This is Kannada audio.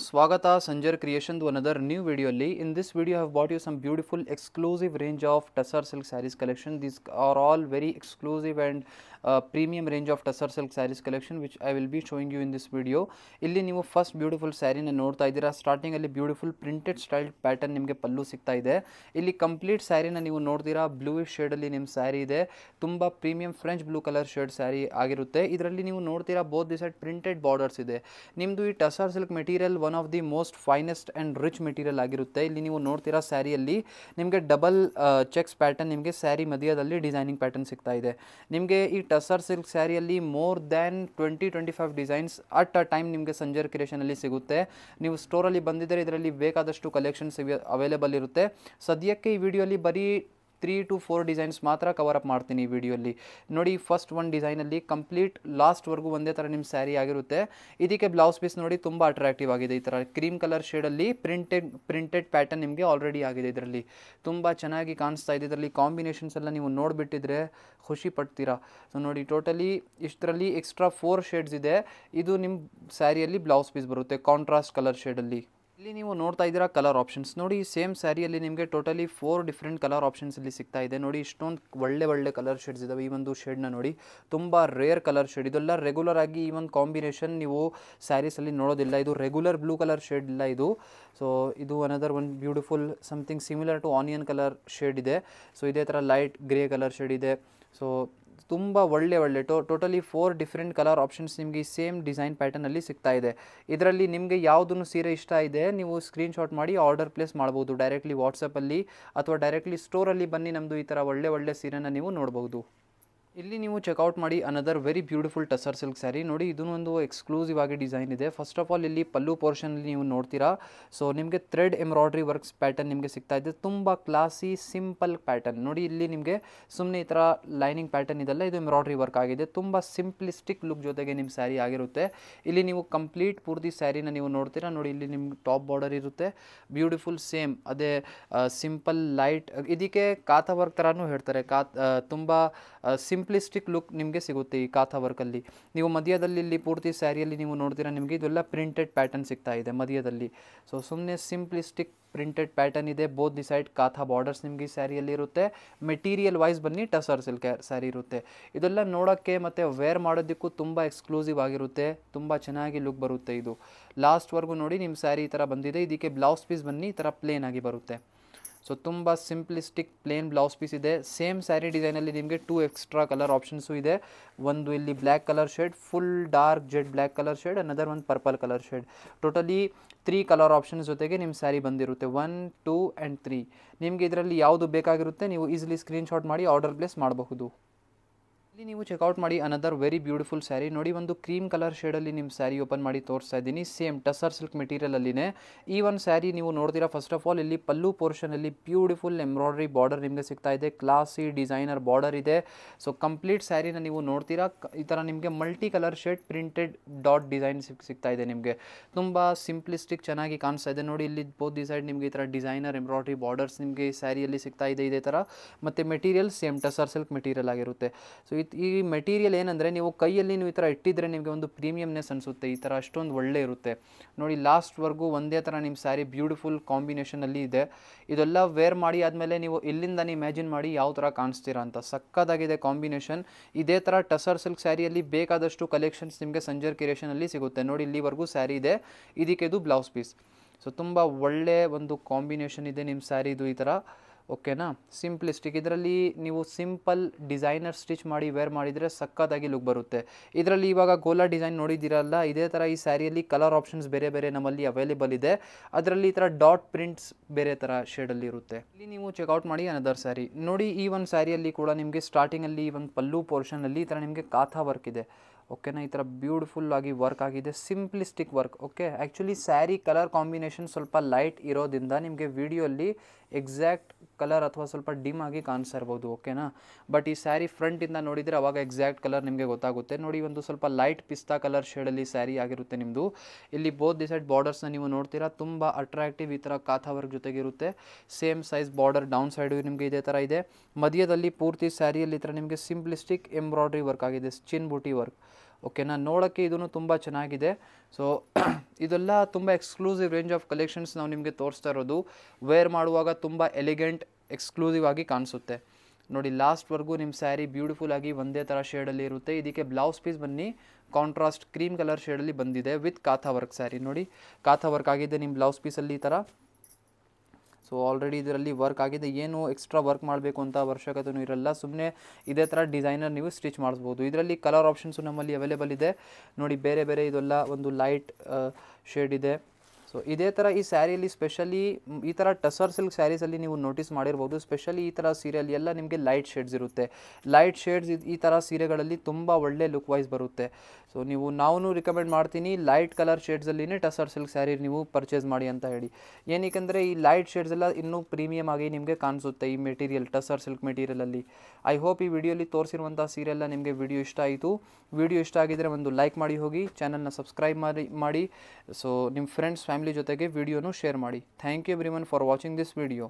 friends, Swagata Sanjar Creation to another new video. In this video, I have brought you some beautiful exclusive range of Tussar silk sarees collection. These are all very exclusive and premium range of Tussar silk sarees collection, which I will be showing you in this video. ಇಲ್ಲಿ ನೀವು ಫಸ್ಟ್ ಬ್ಯೂಟಿಫುಲ್ ಸ್ಯಾರಿನ ನೋಡ್ತಾ ಇದ್ದೀರಾ. ಸ್ಟಾರ್ಟಿಂಗ್ ಅಲ್ಲಿ ಬ್ಯೂಟಿಫುಲ್ ಪ್ರಿಂಟೆಡ್ ಸ್ಟೈಲ್ ಪ್ಯಾಟರ್ನ್ ನಿಮಗೆ ಪಲ್ಲು ಸಿಗ್ತಾ ಇದೆ. ಇಲ್ಲಿ ಕಂಪ್ಲೀಟ್ ಸ್ಯಾರಿನ ನೀವು ನೋಡ್ತೀರಾ, ಬ್ಲೂಯಿಶ್ ಶೇಡ್ ಅಲ್ಲಿ ನಿಮ್ಮ ಸ್ಯಾರಿ ಇದೆ. ತುಂಬಾ premium French blue colour shade sari ಆಗಿರುತ್ತೆ. ಇದರಲ್ಲಿ ನೀವು ನೋಡ್ತೀರಾ both the side printed borders ಇದೆ. ನಿಮ್ಮದು ಈ tussar silk material one of the most finest and rich material ಆಗಿರುತ್ತೆ. ಇಲ್ಲಿ ನೀವು ನೋಡ್ತೀರಾ ಸ್ಯಾರಿಯಲ್ಲಿ ನಿಮಗೆ ಡಬಲ್ ಚೆಕ್ಸ್ ಪ್ಯಾಟರ್ನ್, ನಿಮಗೆ ಸ್ಯಾರಿ ಮಧ್ಯದಲ್ಲಿ ಡಿಸೈನಿಂಗ್ ಪ್ಯಾಟರ್ನ್ ಸಿಗ್ತಾ ಇದೆ. ನಿಮಗೆ ಈ ಟಸರ್ ಸಿಲ್ಕ್ ಸ್ಯಾರಿಯಲ್ಲಿ more than 20-25 designs at a time ನಿಮಗೆ ಸಂಜರ್ ಕ್ರಿಯೇಷನಲ್ಲಿ ಸಿಗುತ್ತೆ. ನೀವು ಸ್ಟೋರಲ್ಲಿ ಬಂದಿದ್ದರೆ ಇದರಲ್ಲಿ ಬೇಕಾದಷ್ಟು ಕಲೆಕ್ಷನ್ಸ್ ಅವೈಲೇಬಲ್ ಇರುತ್ತೆ. ಸದ್ಯಕ್ಕೆ ಈ ವಿಡಿಯೋಲಿ ಬರೀ 3 to 4 ಡಿಸೈನ್ಸ್ ಮಾತ್ರ ಕವರ್ ಅಪ್ ಮಾಡ್ತೀನಿ ಈ ವಿಡಿಯೋಲಿ. ನೋಡಿ, ಫಸ್ಟ್ ಒಂದು ಡಿಸೈನಲ್ಲಿ ಕಂಪ್ಲೀಟ್ ಲಾಸ್ಟ್ವರೆಗೂ ಒಂದೇ ಥರ ನಿಮ್ಮ ಸ್ಯಾರಿ ಆಗಿರುತ್ತೆ. ಇದಕ್ಕೆ ಬ್ಲೌಸ್ ಪೀಸ್ ನೋಡಿ ತುಂಬ ಅಟ್ರಾಕ್ಟಿವ್ ಆಗಿದೆ. ಈ ಥರ ಕ್ರೀಮ್ ಕಲರ್ ಶೇಡಲ್ಲಿ ಪ್ರಿಂಟೆಡ್ ಪ್ಯಾಟರ್ನ್ ನಿಮಗೆ ಆಲ್ರೆಡಿ ಆಗಿದೆ. ಇದರಲ್ಲಿ ತುಂಬ ಚೆನ್ನಾಗಿ ಕಾಣಿಸ್ತಾ ಇದೆ. ಇದರಲ್ಲಿ ಕಾಂಬಿನೇಷನ್ಸ್ ಎಲ್ಲ ನೀವು ನೋಡಿಬಿಟ್ಟಿದ್ರೆ ಖುಷಿ ಪಡ್ತೀರಾ. ಸೊ ನೋಡಿ, ಟೋಟಲಿ ಇಷ್ಟರಲ್ಲಿ ಎಕ್ಸ್ಟ್ರಾ 4 ಶೇಡ್ಸ್ ಇದೆ. ಇದು ನಿಮ್ಮ ಸ್ಯಾರಿಯಲ್ಲಿ ಬ್ಲೌಸ್ ಪೀಸ್ ಬರುತ್ತೆ ಕಾಂಟ್ರಾಸ್ಟ್ ಕಲರ್ ಶೇಡಲ್ಲಿ. ಇಲ್ಲಿ ನೀವು ನೋಡ್ತಾ ಇದ್ದೀರಾ ಕಲರ್ ಆಪ್ಷನ್ಸ್ ನೋಡಿ. ಸೇಮ್ ಸ್ಯಾರಿಯಲ್ಲಿ ನಿಮಗೆ ಟೋಟಲಿ 4 ಡಿಫ್ರೆಂಟ್ ಕಲರ್ ಆಪ್ಷನ್ಸ್ ಇಲ್ಲಿ ಸಿಗ್ತಾ ಇದೆ. ನೋಡಿ, ಇಷ್ಟೊಂದು ಒಳ್ಳೆ ಕಲರ್ ಶೇಡ್ಸ್ ಇದಾವೆ. ಈ ಒಂದು ಶೇಡ್ನ ನೋಡಿ, ತುಂಬ ರೇರ್ ಕಲರ್ ಶೇಡ್. ಇದೆಲ್ಲ ರೆಗ್ಯುಲರ್ ಆಗಿ ಈ ಒಂದು ಕಾಂಬಿನೇಷನ್ ನೀವು ಸ್ಯಾರೀಸಲ್ಲಿ ನೋಡೋದಿಲ್ಲ. ಇದು ರೆಗ್ಯುಲರ್ ಬ್ಲೂ ಕಲರ್ ಶೇಡ್ ಇಲ್ಲ ಇದು. ಸೊ ಇದು another one beautiful something similar to onion colour shade ಇದೆ. ಸೊ ಇದೇ ಥರ ಲೈಟ್ ಗ್ರೇ ಕಲರ್ ಶೇಡ್ ಇದೆ. ಸೊ ತುಂಬ ಒಳ್ಳೆ ಟೋಟಲಿ 4 ಡಿಫ್ರೆಂಟ್ ಕಲರ್ ಆಪ್ಷನ್ಸ್ ನಿಮಗೆ ಈ ಸೇಮ್ ಡಿಸೈನ್ ಪ್ಯಾಟರ್ನಲ್ಲಿ ಸಿಗ್ತಾ ಇದೆ. ಇದರಲ್ಲಿ ನಿಮಗೆ ಯಾವುದನ್ನು ಸೀರೆ ಇಷ್ಟ ಇದೆ ನೀವು ಸ್ಕ್ರೀನ್ಶಾಟ್ ಮಾಡಿ ಆರ್ಡರ್ ಪ್ಲೇಸ್ ಮಾಡ್ಬೋದು ಡೈರೆಕ್ಟ್ಲಿ ವಾಟ್ಸಪ್ಪಲ್ಲಿ, ಅಥವಾ ಡೈರೆಕ್ಟ್ಲಿ ಸ್ಟೋರಲ್ಲಿ ಬನ್ನಿ ನಮ್ಮದು ಈ ಥರ ಒಳ್ಳೆ ಸೀರೆನ ನೀವು ನೋಡ್ಬೋದು. ಇಲ್ಲಿ ನೀವು ಚೆಕ್ಔಟ್ ಮಾಡಿ another very beautiful tussar silk sari. ನೋಡಿ, ಇದೂ ಒಂದು ಎಕ್ಸ್ಕ್ಲೂಸಿವ್ ಆಗಿ ಡಿಸೈನ್ ಇದೆ. ಫಸ್ಟ್ ಆಫ್ ಆಲ್ ಇಲ್ಲಿ ಪಲ್ಲು ಪೋರ್ಷನಲ್ಲಿ ನೀವು ನೋಡ್ತೀರಾ. ಸೊ ನಿಮಗೆ ಥ್ರೆಡ್ ಎಂಬ್ರಾಯ್ಡ್ರಿ ವರ್ಕ್ಸ್ ಪ್ಯಾಟರ್ನ್ ನಿಮಗೆ ಸಿಗ್ತಾ ಇದೆ. ತುಂಬ ಕ್ಲಾಸಿ ಸಿಂಪಲ್ ಪ್ಯಾಟರ್ನ್. ನೋಡಿ, ಇಲ್ಲಿ ನಿಮಗೆ ಸುಮ್ಮನೆ ಈ ಥರ ಲೈನಿಂಗ್ ಪ್ಯಾಟರ್ನ್ ಇದೆಲ್ಲ ಇದು ಎಂಬ್ರಾಯ್ಡ್ರಿ ವರ್ಕ್ ಆಗಿದೆ. ತುಂಬ ಸಿಂಪ್ಲಿಸ್ಟಿಕ್ ಲುಕ್ ಜೊತೆಗೆ ನಿಮ್ಮ ಸ್ಯಾರಿ ಆಗಿರುತ್ತೆ. ಇಲ್ಲಿ ನೀವು ಕಂಪ್ಲೀಟ್ ಪೂರ್ತಿ ಸ್ಯಾರಿನ ನೀವು ನೋಡ್ತೀರಾ. ನೋಡಿ, ಇಲ್ಲಿ ನಿಮ್ಗೆ ಟಾಪ್ ಬಾರ್ಡರ್ ಇರುತ್ತೆ. ಬ್ಯೂಟಿಫುಲ್ ಸೇಮ್ ಅದೇ ಸಿಂಪಲ್ ಲೈಟ್, ಇದಕ್ಕೆ ಕಾಥಾ ವರ್ಕ್ ಥರನೂ ಹೇಳ್ತಾರೆ. ತುಂಬ ಸಿಂಪ್ಲಿಸ್ಟಿಕ್ ಲುಕ್ ನಿಮಗೆ ಸಿಗುತ್ತೆ ಈ ಕಾಥಾ ವರ್ಕಲ್ಲಿ. ನೀವು ಮಧ್ಯದಲ್ಲಿ ಇಲ್ಲಿ ಪೂರ್ತಿ ಸ್ಯಾರಿಯಲ್ಲಿ ನೀವು ನೋಡ್ತೀರಾ, ನಿಮಗೆ ಇದೆಲ್ಲ ಪ್ರಿಂಟೆಡ್ ಪ್ಯಾಟರ್ನ್ ಸಿಗ್ತಾ ಇದೆ ಮಧ್ಯದಲ್ಲಿ. ಸೊ ಸುಮ್ಮನೆ ಸಿಂಪ್ಲಿಸ್ಟಿಕ್ ಪ್ರಿಂಟೆಡ್ ಪ್ಯಾಟರ್ನ್ ಇದೆ. ಬೋತ್ ದಿ ಸೈಡ್ ಕಾಥಾ ಬಾರ್ಡರ್ಸ್ ನಿಮಗೆ ಈ ಸ್ಯಾರಿಯಲ್ಲಿ ಇರುತ್ತೆ. ಮೆಟೀರಿಯಲ್ ವೈಸ್ ಬನ್ನಿ ಟಸರ್ ಸಿಲ್ಕ್ ಸ್ಯಾರಿ ಇರುತ್ತೆ. ಇದೆಲ್ಲ ನೋಡೋಕ್ಕೆ ಮತ್ತು ವೇರ್ ಮಾಡೋದಕ್ಕೂ ತುಂಬ ಎಕ್ಸ್ಕ್ಲೂಸಿವ್ ಆಗಿರುತ್ತೆ. ತುಂಬ ಚೆನ್ನಾಗಿ ಲುಕ್ ಬರುತ್ತೆ. ಇದು ಲಾಸ್ಟ್ವರೆಗೂ ನೋಡಿ ನಿಮ್ಮ ಸ್ಯಾರಿ ಈ ಥರ ಬಂದಿದೆ. ಇದಕ್ಕೆ ಬ್ಲೌಸ್ ಪೀಸ್ ಬನ್ನಿ ಈ ಥರ ಪ್ಲೇನ್ ಆಗಿ ಬರುತ್ತೆ. ಸೊ ತುಂಬ ಸಿಂಪ್ಲಿಸ್ಟಿಕ್ ಪ್ಲೇನ್ ಬ್ಲೌಸ್ ಪೀಸ್ ಇದೆ. ಸೇಮ್ ಸ್ಯಾರಿ ಡಿಸೈನಲ್ಲಿ ನಿಮಗೆ 2 ಎಕ್ಸ್ಟ್ರಾ ಕಲರ್ ಆಪ್ಷನ್ಸು ಇದೆ. ಒಂದು ಇಲ್ಲಿ black colour shade, full dark jet black colour shade, another ಒಂದು purple colour shade. Totally 3 colour options ಜೊತೆಗೆ ನಿಮ್ಮ ಸ್ಯಾರಿ ಬಂದಿರುತ್ತೆ. 1, 2 ಆ್ಯಂಡ್ 3. ನಿಮಗೆ ಇದರಲ್ಲಿ ಯಾವುದು ಬೇಕಾಗಿರುತ್ತೆ ನೀವು ಈಸಿಲಿ ಸ್ಕ್ರೀನ್ಶಾಟ್ ಮಾಡಿ ಆರ್ಡರ್ ಪ್ಲೇಸ್ ಮಾಡಬಹುದು. ಇಲ್ಲಿ ನೀವು ಚೆಕ್ಔಟ್ ಮಾಡಿ ಅನದರ್ ವೆರಿ ಬ್ಯೂಟಿಫುಲ್ ಸ್ಯಾರಿ. ನೋಡಿ, ಒಂದು ಕ್ರೀಮ್ ಕಲರ್ ಶೇಡಲ್ಲಿ ನಿಮ್ಮ ಸ್ಯಾರಿ ಓಪನ್ ಮಾಡಿ ತೋರಿಸ್ತಾ ಇದ್ದೀನಿ. ಸೇಮ್ ಟಸರ್ ಸಿಲ್ಕ್ ಮೆಟೀರಿಯಲಲ್ಲಿನೇ ಈ ಒಂದು ಸ್ಯಾರಿ ನೀವು ನೋಡ್ತೀರಾ. ಫಸ್ಟ್ ಆಫ್ ಆಲ್ ಇಲ್ಲಿ ಪಲ್ಲು ಪೋರ್ಷನಲ್ಲಿ ಬ್ಯೂಟಿಫುಲ್ ಎಂಬ್ರಾಯ್ಡ್ರಿ ಬಾರ್ಡರ್ ನಿಮಗೆ ಸಿಗ್ತಾ ಇದೆ. ಕ್ಲಾಸಿ ಡಿಸೈನರ್ ಬಾರ್ಡರ್ ಇದೆ. ಸೊ ಕಂಪ್ಲೀಟ್ ಸ್ಯಾರಿನ ನೀವು ನೋಡ್ತೀರಾ. ಈ ಥರ ನಿಮಗೆ multi colour shade printed dot design ಸಿಗ್ತಾ ಇದೆ. ನಿಮಗೆ ತುಂಬ ಸಿಂಪ್ಲಿಸ್ಟಿಕ್ ಚೆನ್ನಾಗಿ ಕಾಣಿಸ್ತಾ ಇದೆ. ನೋಡಿ, ಇಲ್ಲಿ ಬೋತ್ ದಿ ಸೈಡ್ ನಿಮಗೆ ಈ ಥರ ಡಿಸೈನರ್ ಎಂಬ್ರಾಯ್ಡ್ರಿ ಬಾರ್ಡರ್ಸ್ ನಿಮಗೆ ಈ ಸ್ಯಾರಿಯಲ್ಲಿ ಸಿಗ್ತಾ ಇದೆ ಇದೇ ಥರ. ಮತ್ತು material same tussar silk material ಆಗಿರುತ್ತೆ. ಸೊ ಈ ಮೆಟೀರಿಯಲ್ ಏನಂದರೆ ನೀವು ಕೈಯಲ್ಲಿ ನೀವು ಈ ಥರ ಇಟ್ಟಿದ್ರೆ ನಿಮಗೆ ಒಂದು ಪ್ರೀಮಿಯಮ್ನೆಸ್ ಅನಿಸುತ್ತೆ. ಈ ಥರ ಅಷ್ಟೊಂದು ಒಳ್ಳೆ ಇರುತ್ತೆ. ನೋಡಿ, ಲಾಸ್ಟ್ವರೆಗೂ ಒಂದೇ ಥರ ನಿಮ್ಮ ಸ್ಯಾರಿ ಬ್ಯೂಟಿಫುಲ್ ಕಾಂಬಿನೇಷನಲ್ಲಿ ಇದೆ. ಇದೆಲ್ಲ ವೇರ್ ಮಾಡಿ ಆದಮೇಲೆ ನೀವು ಇಲ್ಲಿಂದನೇ ಇಮ್ಯಾಜಿನ್ ಮಾಡಿ ಯಾವ ಥರ ಕಾಣಿಸ್ತೀರಾ ಅಂತ. ಸಕ್ಕತ್ತಾಗಿದೆ ಕಾಂಬಿನೇಷನ್. ಇದೇ ಥರ ಟಸರ್ ಸಿಲ್ಕ್ ಸ್ಯಾರಿಯಲ್ಲಿ ಬೇಕಾದಷ್ಟು ಕಲೆಕ್ಷನ್ಸ್ ನಿಮಗೆ ಸಂಜರ್ ಕ್ರಿಯೇಷನಲ್ಲಿ ಸಿಗುತ್ತೆ. ನೋಡಿ, ಇಲ್ಲಿವರೆಗೂ ಸ್ಯಾರಿ ಇದೆ. ಇದಕ್ಕೆ ಇದು ಬ್ಲೌಸ್ ಪೀಸ್. ಸೊ ತುಂಬ ಒಳ್ಳೆ ಒಂದು ಕಾಂಬಿನೇಷನ್ ಇದೆ ನಿಮ್ಮ ಸ್ಯಾರಿದು ಈ ಥರ. ಓಕೆನಾ, ಸಿಂಪ್ಲಿಸ್ಟಿಕ್. ಇದರಲ್ಲಿ ನೀವು ಸಿಂಪಲ್ ಡಿಸೈನರ್ ಸ್ಟಿಚ್ ಮಾಡಿ ವೇರ್ ಮಾಡಿದರೆ ಸಕ್ಕತ್ತಾಗಿ ಲುಕ್ ಬರುತ್ತೆ. ಇದರಲ್ಲಿ ಇವಾಗ ಗೋಲಾ ಡಿಸೈನ್ ನೋಡಿದ್ದೀರಲ್ಲ, ಇದೇ ಥರ ಈ ಸ್ಯಾರಿಯಲ್ಲಿ ಕಲರ್ ಆಪ್ಷನ್ಸ್ ಬೇರೆ ನಮ್ಮಲ್ಲಿ ಅವೈಲೇಬಲ್ ಇದೆ. ಅದರಲ್ಲಿ ಈ ಥರ ಡಾಟ್ ಪ್ರಿಂಟ್ಸ್ ಬೇರೆ ಥರ ಶೇಡಲ್ಲಿ ಇರುತ್ತೆ. ಇಲ್ಲಿ ನೀವು ಚೆಕ್ಔಟ್ ಮಾಡಿ ಅನದರ್ ಸ್ಯಾರಿ. ನೋಡಿ, ಈ ಒಂದು ಸ್ಯಾರಿಯಲ್ಲಿ ಕೂಡ ನಿಮಗೆ ಸ್ಟಾರ್ಟಿಂಗಲ್ಲಿ ಈ ಒಂದು ಪಲ್ಲು ಪೋರ್ಷನಲ್ಲಿ ಈ ಥರ ನಿಮಗೆ ಕಾಥಾ ವರ್ಕ್ ಇದೆ. ಓಕೆನಾ, ಈ ಥರ ಬ್ಯೂಟಿಫುಲ್ ಆಗಿ ವರ್ಕ್ ಆಗಿದೆ. Simplistic work. Okay, actually sari colour combination ಸ್ವಲ್ಪ ಲೈಟ್ ಇರೋದ್ರಿಂದ ನಿಮಗೆ ವಿಡಿಯೋಲ್ಲಿ ಎಕ್ಸಾಕ್ಟ್ ಕಲರ್ ಅಥವಾ ಸ್ವಲ್ಪ ಡಿಮ್ ಆಗಿ ಕಾಣಿಸ್ತಾ ಇರ್ಬೋದು. ಓಕೆನಾ, ಬಟ್ ಈ ಸ್ಯಾರಿ ಫ್ರಂಟಿಂದ ನೋಡಿದರೆ ಅವಾಗ ಎಕ್ಸಾಕ್ಟ್ ಕಲರ್ ನಿಮಗೆ ಗೊತ್ತಾಗುತ್ತೆ. ನೋಡಿ, ಒಂದು ಸ್ವಲ್ಪ ಲೈಟ್ ಪಿಸ್ತಾ ಕಲರ್ ಶೇಡಲ್ಲಿ ಸ್ಯಾರಿ ಆಗಿರುತ್ತೆ ನಿಮ್ಮದು. ಇಲ್ಲಿ ಬೋತ್ ದಿ ಸೈಡ್ ಬಾರ್ಡರ್ಸ್ನ ನೀವು ನೋಡ್ತೀರಾ. ತುಂಬ ಅಟ್ರಾಕ್ಟಿವ್ ಈ ಥರ ಕಾಥಾ ವರ್ಕ್ ಜೊತೆಗಿರುತ್ತೆ. Same size border down side ನಿಮಗೆ ಇದೇ ಥರ ಇದೆ. ಮಧ್ಯದಲ್ಲಿ ಪೂರ್ತಿ ಸ್ಯಾರಿಯಲ್ಲಿ ಈ ಥರ ನಿಮಗೆ ಸಿಂಪ್ಲಿಸ್ಟಿಕ್ ಎಂಬ್ರಾಯ್ಡ್ರಿ ವರ್ಕ್ ಆಗಿದೆ, ಚಿನ್ ಬೂಟಿ ವರ್ಕ್. ಓಕೆನಾ. ನೋಡೋಕ್ಕೆ ಇದೂ ತುಂಬ ಚೆನ್ನಾಗಿದೆ. ಸೊ ಇದೆಲ್ಲ ತುಂಬ ಎಕ್ಸ್ಕ್ಲೂಸಿವ್ ರೇಂಜ್ ಆಫ್ ಕಲೆಕ್ಷನ್ಸ್ ನಾವು ನಿಮಗೆ ತೋರಿಸ್ತಾ ಇರೋದು. ವೇರ್ ಮಾಡುವಾಗ ತುಂಬ ಎಲಿಗೆಂಟ್ ಎಕ್ಸ್ಕ್ಲೂಸಿವ್ ಆಗಿ ಕಾಣಿಸುತ್ತೆ ನೋಡಿ. ಲಾಸ್ಟ್ವರೆಗೂ ನಿಮ್ಮ ಸ್ಯಾರಿ ಬ್ಯೂಟಿಫುಲ್ ಆಗಿ ಒಂದೇ ಥರ ಶೇಡಲ್ಲಿ ಇರುತ್ತೆ. ಇದಕ್ಕೆ ಬ್ಲೌಸ್ ಪೀಸ್ ಬನ್ನಿ ಕಾಂಟ್ರಾಸ್ಟ್ ಕ್ರೀಮ್ ಕಲರ್ ಶೇಡಲ್ಲಿ ಬಂದಿದೆ ವಿತ್ ಕಾಥಾ ವರ್ಕ್ ಸ್ಯಾರಿ ನೋಡಿ. ಕಾಥಾ ವರ್ಕ್ ಆಗಿದೆ ನಿಮ್ಮ ಬ್ಲೌಸ್ ಪೀಸಲ್ಲಿ ಈ ಥರ. ಸೊ ಆಲ್ರೆಡಿ ಇದರಲ್ಲಿ ವರ್ಕ್ ಆಗಿದೆ, ಏನು ಎಕ್ಸ್ಟ್ರಾ ವರ್ಕ್ ಮಾಡಬೇಕು ಅಂತ ಅವಶ್ಯಕತೆಯೂ ಇರಲ್ಲ. ಸುಮ್ಮನೆ ಇದೇ ಥರ ಡಿಸೈನರ್ ನೀವು ಸ್ಟಿಚ್ ಮಾಡಿಸ್ಬೋದು. ಇದರಲ್ಲಿ ಕಲರ್ ಆಪ್ಷನ್ಸು ನಮ್ಮಲ್ಲಿ ಅವೈಲೇಬಲ್ ಇದೆ ನೋಡಿ. ಬೇರೆ ಬೇರೆ ಇದೆಲ್ಲ ಒಂದು ಲೈಟ್ ಶೇಡ್ ಇದೆ. ಸೊ ಇದೇ ಥರ ಈ ಸ್ಯಾರಿಯಲ್ಲಿ ಸ್ಪೆಷಲಿ ಈ ಥರ ಟಸರ್ ಸಿಲ್ಕ್ ಸ್ಯಾರೀಸಲ್ಲಿ ನೀವು ನೋಟಿಸ್ ಮಾಡಿರ್ಬೋದು. ಸ್ಪೆಷಲಿ ಈ ಥರ ಸೀರೆಯಲ್ಲಿ ಎಲ್ಲ ನಿಮಗೆ ಲೈಟ್ ಶೇಡ್ಸ್ ಇರುತ್ತೆ. ಲೈಟ್ ಶೇಡ್ಸ್ ಈ ಥರ ಸೀರೆಗಳಲ್ಲಿ ತುಂಬ ಒಳ್ಳೆ ಲುಕ್ ವೈಸ್ ಬರುತ್ತೆ. ಸೊ ನಾನು ರಿಕಮೆಂಡ್ ಮಾಡ್ತೀನಿ ಲೈಟ್ ಕಲರ್ ಶೇಡ್ಸಲ್ಲಿನೇ ಟಸರ್ ಸಿಲ್ಕ್ ಸ್ಯಾರಿ ನೀವು ಪರ್ಚೇಸ್ ಮಾಡಿ ಅಂತ ಹೇಳಿ. ಏನಕ್ಕೆ ಈ ಲೈಟ್ ಶೇಡ್ಸ್ ಎಲ್ಲ ಇನ್ನೂ ಪ್ರೀಮಿಯಮ್ ಆಗಿ ನಿಮಗೆ ಕಾಣಿಸುತ್ತೆ ಈ ಮೆಟೀರಿಯಲ್, ಟಸರ್ ಸಿಲ್ಕ್ ಮೆಟೀರಿಯಲಲ್ಲಿ. ಐ ಹೋಪ್ ಈ ವಿಡಿಯೋಲಿ ತೋರಿಸಿರುವಂಥ ಸೀರೆಲ್ಲ ನಿಮಗೆ ವಿಡಿಯೋ ಇಷ್ಟ ಆಯಿತು. ವಿಡಿಯೋ ಇಷ್ಟ ಆಗಿದ್ದರೆ ಒಂದು ಲೈಕ್ ಮಾಡಿ ಹೋಗಿ, ಚಾನಲ್ನ ಸಬ್ಸ್ಕ್ರೈಬ್ ಮಾಡಿ. ಸೊ ನಿಮ್ಮ ಫ್ರೆಂಡ್ಸ್ ಫ್ಯಾಮಿಲಿ ಜೊತೆಗೆ ವಿಡಿಯೋನು ಶೇರ್ ಮಾಡಿ. Thank you everyone for watching this video.